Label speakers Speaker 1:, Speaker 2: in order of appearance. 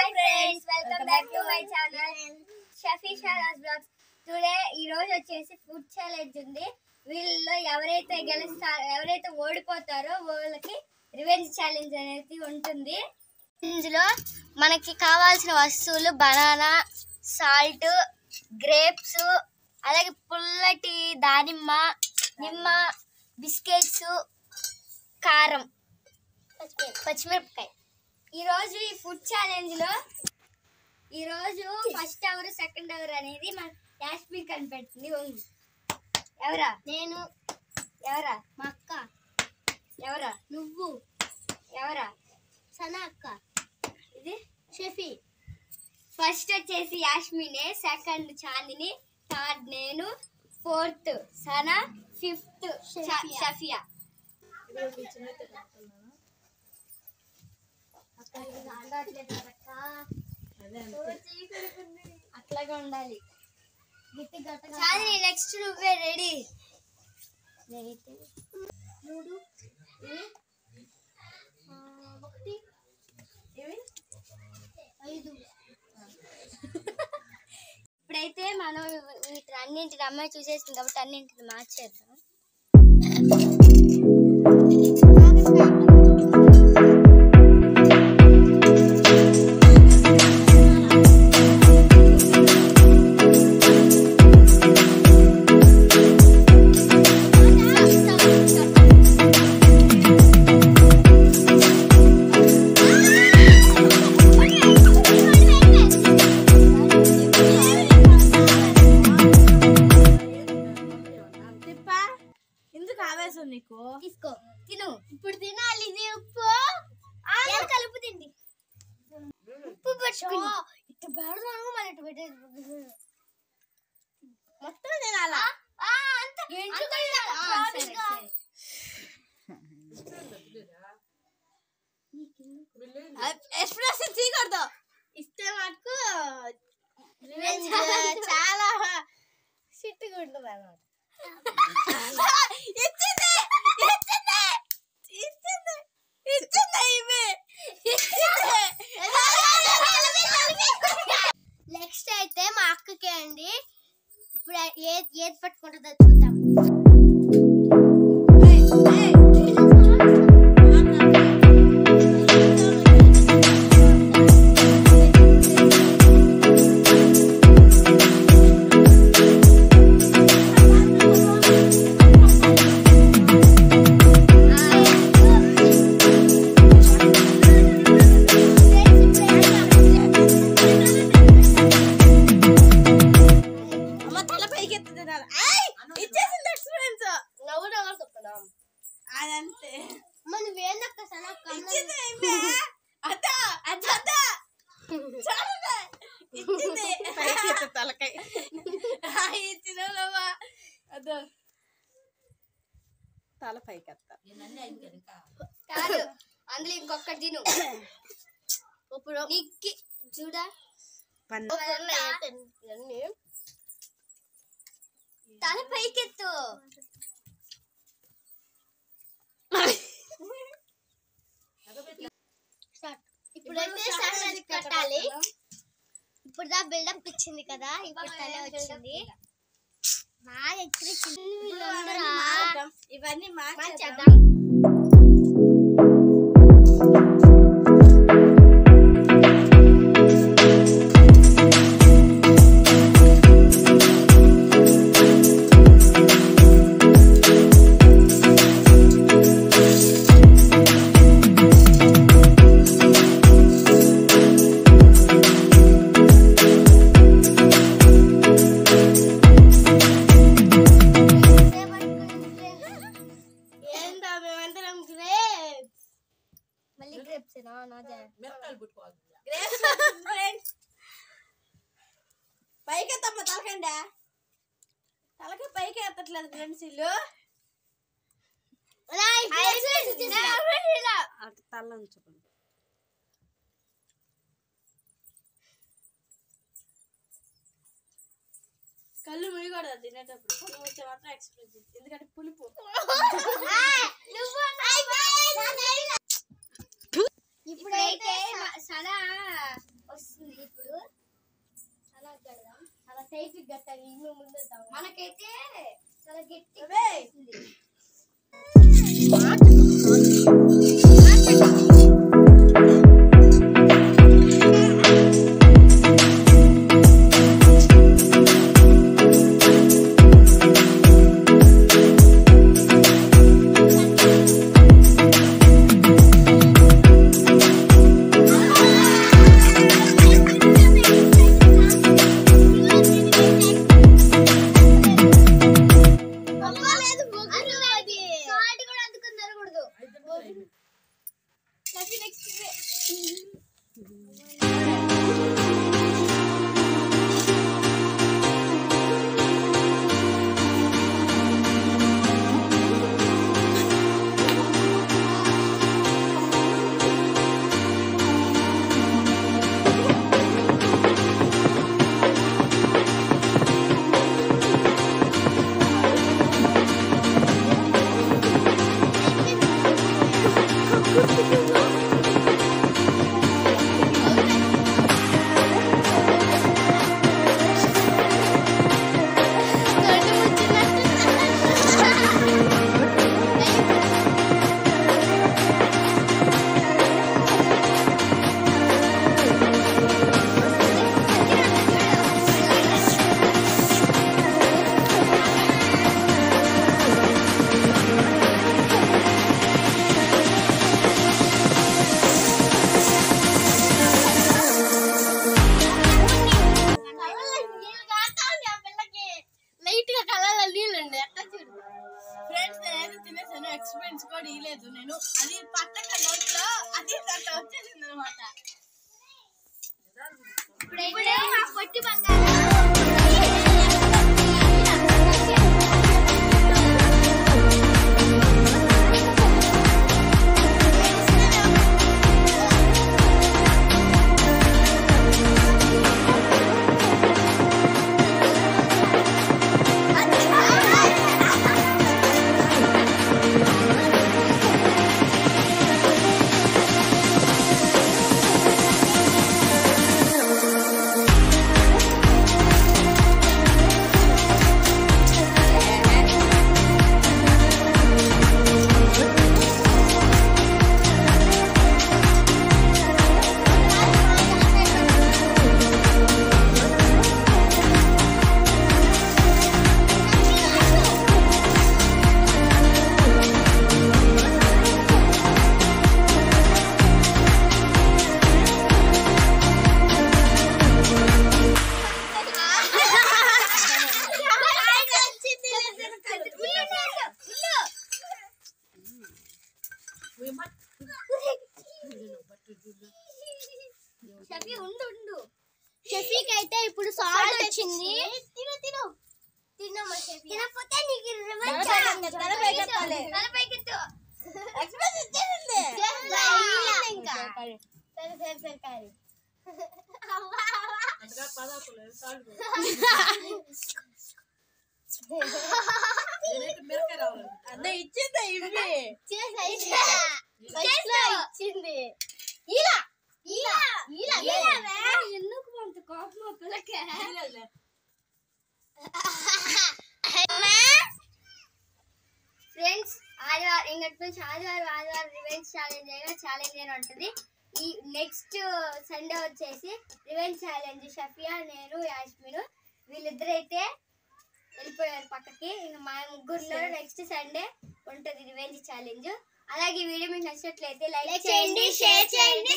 Speaker 1: Hi friends, welcome back to my channel Shafi Shahraz Vlogs. Today ఈ రోజు వచ్చేసి food challenge ఉంది. వీళ్ళలో ఎవరైతే ఓడిపోతారో వాళ్ళకి రివెంజ్ ఛాలెంజ్ అనేది ఉంటుంది. ఇందులో మనకి కావాల్సిన వస్తువులు బనానా, సాల్ట్, గ్రేప్స్, అలాగే పుల్లటి దానిమ్మ, నిమ్మ, బిస్కెట్స్, కారం, పచ్చిమిరపకాయ. ఈరోజు ఈ ఫుడ్ ఛాలెంజ్ లో ఈరోజు ఫస్ట్ అవర్ సెకండ్ అవర్ అనేది మన యాస్మిన్ కనిపెడుతుంది. ఎవరా? నేను. ఎవరా? మా అక్క. ఎవరా? నువ్వు. ఎవరా? సనా అక్క. ఇది షెఫీ. ఫస్ట్ వచ్చేసి యాస్మినే, సెకండ్ చాందిని, థర్డ్ నేను, ఫోర్త్ సనా, ఫిఫ్త్ షఫియా. అట్లాగే ఉండాలి. నెక్స్ట్ నువ్వే రెడీ. మూడు, ఒకటి, ఐదు. ఇప్పుడైతే మనం అన్నింటిని అమ్మాయి చూసేసింది కాబట్టి అన్నింటిని మార్చేద్దాం.
Speaker 2: నీకు
Speaker 1: తీసుకో, తిను. ఇప్పుడు తినాలి. ఇది ఉప్పు కలుపు తిండి. ఉప్పు పట్టుకో. ఇటు పెడదాను మన ఇటు పెట్టేది మొత్తం తినాలా?
Speaker 2: ఎక్స్ప్రెషన్ తీయకూడదు. ఇస్తే మటుకు చాలా సిట్టుగా ఉంటుంది అన్నమాట.
Speaker 1: నెక్స్ట్ అయితే మా అక్కకే అండి. ఇప్పుడు ఏది పట్టుకుంటుందో చూద్దాం.
Speaker 2: అదంతే
Speaker 1: మన వేనక్క
Speaker 2: తలకాయ ఇచ్చినవా అదో తల పైకి
Speaker 1: కాదు, అందులో ఇంకొకటి తిను. ఇప్పుడు నీకు చూడా తల పైకెత్తు. ఇప్పుడైతే సన్నది కట్టాలి. ఇప్పుడు దా బిల్డప్ ఇచ్చింది కదా, ఇప్పుడు తల వచ్చింది. బాగా ఎక్కింది.
Speaker 2: ఇవన్నీ
Speaker 1: మార్చేద్దాం.
Speaker 2: పైకి ఎత్తమ్మ తలకండి. తలకి పైకి ఎత్తట్లేదు ఫ్రెండ్స్. ఇల్లు తల ఉంచుకోండి. కళ్ళు ముయ్యకూడదు తినేటప్పుడు. కళ్ళు ముచ్చే మాత్రం ఎక్స్ప్రెస్, ఎందుకంటే పులుపు.
Speaker 1: ఇప్పుడైతే సనా లైట్ గట్టాలి ముందు మనకైతే చాలా గట్టి
Speaker 2: ఎక్స్పీరియన్స్ కూడా ఇలేదు నేను అది పట్టక నోట్లో అది వచ్చేసింది అనమాట.
Speaker 1: ఇప్పుడైతే మా పొట్టి బంగారం షఫీ ఉండు షఫీకి అయితే ఇప్పుడు సాల్ట్ వచ్చింది. తిను తినమ్మా షఫీ. తినకపోతే నీకు రివెంజ్ తలపైకెత్తు. ఇంకా సరే కారి ఇచ్చింది. ఎందుకు అంత కోపం పిల్లకి? ఫ్రెండ్స్ ఆదివారం ఇంకటి నుంచి ఆదివారం రివెంజ్ ఛాలెంజ్ అని ఉంటుంది. ఈ నెక్స్ట్ సండే వచ్చేసి రివెంజ్ ఛాలెంజ్ షఫియా, నేను, యాస్మిన్ వీళ్ళిద్దరైతే వెళ్ళిపోయారు పక్కకి. ఇంకా మా ముగ్గురులో నెక్స్ట్ సండే ఉంటుంది రివెంజ్ ఛాలెంజ్. అలాగే వీడియో మీకు నచ్చినట్లయితే లైక్ చేయండి, షేర్ చేయండి,